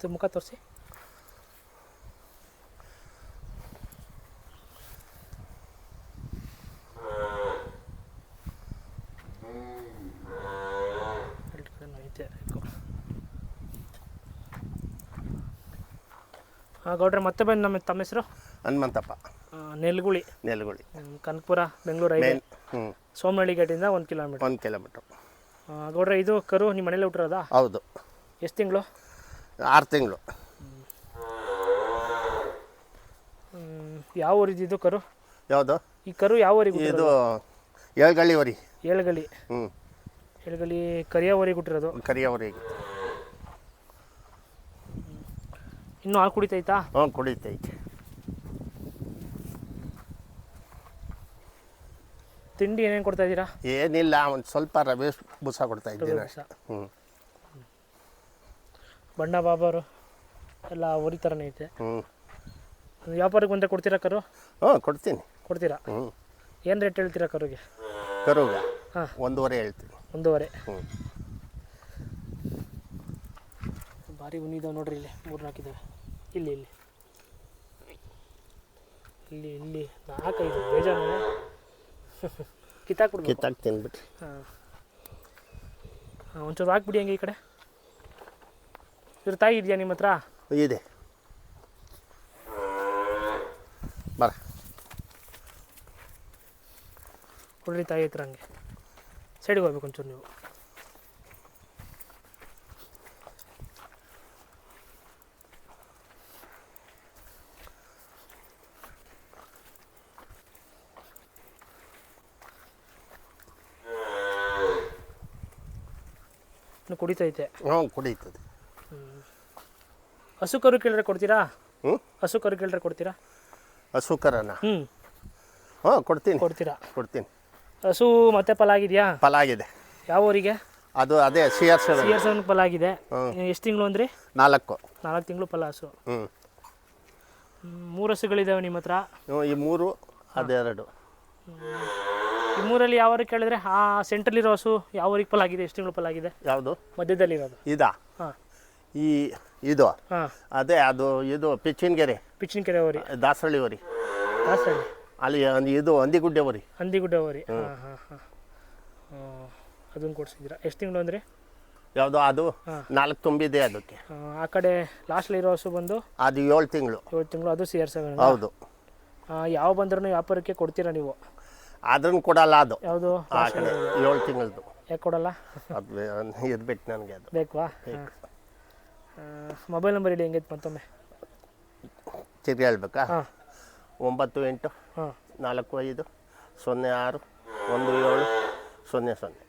ಇದು ಮುಖ ತೋರಿಸಿ. ಗೌಡ್ರೆ ಮತ್ತೆ ಬಂದು ತಮ್ಮ ಹೆಸರು? ಹನುಮಂತಪ್ಪ. ನೆಲಗುಳಿ. ಕನಕಪುರ ಬೆಂಗಳೂರು ಹೈವೇ. ಸೋಮನಹಳ್ಳಿ ಗೇಟಿಂದ 1 ಕಿಲೋಮೀಟರ್. 1 ಕಿಲೋಮೀಟರ್. ಗೌಡ್ರೆ ಇದು ಕರು ನಿಮ್ಮ ಮನೇಲಿ ಹುಟ್ಟಿರೋದಾ? ಹೌದು. ಎಷ್ಟು ತಿಂಗಳು? 6 ತಿಂಗಳು. ಯಾವ ಊರಿದ್ದು ಕರು? ಯಾವುದು ಈ ಕರು ಯಾವ ಊರಿಗೆ? ಇದು ಏಳ್ಗಳಿ ವರಿ. ಏಳ್ಗಳಿ. ಏಳ್ಗಳಿ ಕರಿಯ ಊರಿಗೆ ಹುಟ್ಟಿರೋದು? ಕರಿಯ ಊರಿಗೆ. ಇನ್ನೂ ಹಾಲು ಕುಡಿತೈತಾ? ಹ್ಞೂ ಕುಡಿತೈತೆ. ತಿಂಡಿ ಏನೇನು ಕೊಡ್ತಾ ಇದ್ದೀರಾ? ಏನಿಲ್ಲ, ಒಂದು ಸ್ವಲ್ಪ ರವೆ ಬೂಸ ಕೊಡ್ತಾ ಇದ್ದೀನಿ. ಬಣ್ಣ ಬಾಬಾರು ಎಲ್ಲ ಊರಿ ಥರನೇ ಐತೆ. ವ್ಯಾಪಾರಕ್ಕೆ ಬಂದರೆ ಕೊಡ್ತೀರಾ ಕರು? ಕೊಡ್ತೀನಿ. ಕೊಡ್ತೀರಾ? ಏನು ರೇಟ್ ಹೇಳ್ತೀರಾ ಕರುಗೆ? ಕರುಗೆ 1.5 ಹೇಳ್ತೀನಿ. 1.5. ಭಾರಿ ಉನಿದಾವೆ ನೋಡ್ರಿ. ಇಲ್ಲಿ 3-4 ಇದ್ದಾವೆ. ಇಲ್ಲಿ 4-5 ಬೇಜಾನು. ಕಿತ್ತಾಕ್ತೀನಿ ಬಿಟ್ರಿ. ಒಂಚೂರು ಹಾಕ್ಬಿಡಿ ಹಂಗೆ ಈ ಕಡೆ. ಇದ್ರ ತಾಯಿ ಇದೆಯಾ ನಿಮ್ಮ ಹತ್ರ? ಇದೆ. ಬರ ಕೊಡ್ರಿ ತಾಯಿ ಹತ್ರ. ಹಂಗೆ ಸೈಡಿಗೆ ಹೋಗ್ಬೇಕು ಒಂಚೂರು ನೀವು. ಕುಡಿತೈತೆ? ಕುಡಿತದೆ. ಹಸು ಕರು ಕೇಳಿದ್ರೆ ಕೊಡ್ತೀರಾ? ಹಸು ಕರು ಕೇಳಿದ್ರೆ ಕೊಡ್ತೀರಾ? ಹಸು ಕರನ ಕೊಡ್ತೀನಿ. ಕೊಡ್ತೀನಿ. ಹಸು ಮತ್ತೆ ಫಲಾಗಿದೆಯಾ? ಫಲಾಗಿದೆ. ಯಾವ ಊರಿಗೆ? ಅದು ಅದೇ ಸಿಆರ್7 ಫಲಾಗಿದೆ. ಎಷ್ಟು ತಿಂಗಳು ಅಂದ್ರಿ? 4 ತಿಂಗಳು ಫಲ ಹಸು. 3 ಹಸುಗಳಿದ್ದಾವೆ ನಿಮ್ಮ ಹತ್ರ? ಈ 3 ಅದೆರಡು. ಈ 3ರಲ್ಲಿ ಯಾವ ಊರಿಗೆ ಕೇಳಿದ್ರೆ ಆ ಸೆಂಟ್ರಲ್ಲಿರೋ ಹಸು ಯಾವ ಊರಿಗೆ ಫಲಾಗಿದೆ? ಎಷ್ಟು ತಿಂಗಳು ಫಲಾಗಿದೆ? ಯಾವುದು? ಮಧ್ಯದಲ್ಲಿರೋದು ಇದಾ? ಇದು ಅದೇ ಅದು ಇದು ಪಿಚ್ಚಿನಕೆರೆ ಊರಿ. ದಾಸರಳ್ಳಿ ಊರಿ. ಅಲ್ಲಿ ಇದು ಹಂದಿಗುಡ್ಡೆ ಊರಿ. ಅದನ್ನು ಕೊಡ್ಸಿದ್ದೀರಾ? ಎಷ್ಟು ತಿಂಗಳು ಅಂದರೆ? ಯಾವುದು? ಅದು 4 ತುಂಬಿದೆ ಅದಕ್ಕೆ. ಆ ಕಡೆ ಲಾಸ್ಟಲ್ಲಿರೋ ಹಸು ಬಂದು ಅದು 7 ತಿಂಗಳು. ಅದು ಸಿಆರ್7. ಹೌದು. ಯಾವ ಬಂದ್ರೂ ವ್ಯಾಪಾರಕ್ಕೆ ಕೊಡ್ತೀರಾ ನೀವು? ಅದನ್ನು ಕೊಡಲ್ಲ. ಅದು ಯಾವುದು? 7 ತಿಂಗಳದು. ಯಾಕೆ ಕೊಡಲ್ಲ? ಅದು ಇರ್ಬೇಕು ನನಗೆ. ಅದು ಬೇಕವಾ? ಮೊಬೈಲ್ ನಂಬರ್ ಹೇಳಿ ಹೆಂಗೈತೆ ಮತ್ತೊಮ್ಮೆ. ತಿರ್ಗಿ ಹೇಳ್ಬೇಕಾ? 98 45 06 17 00.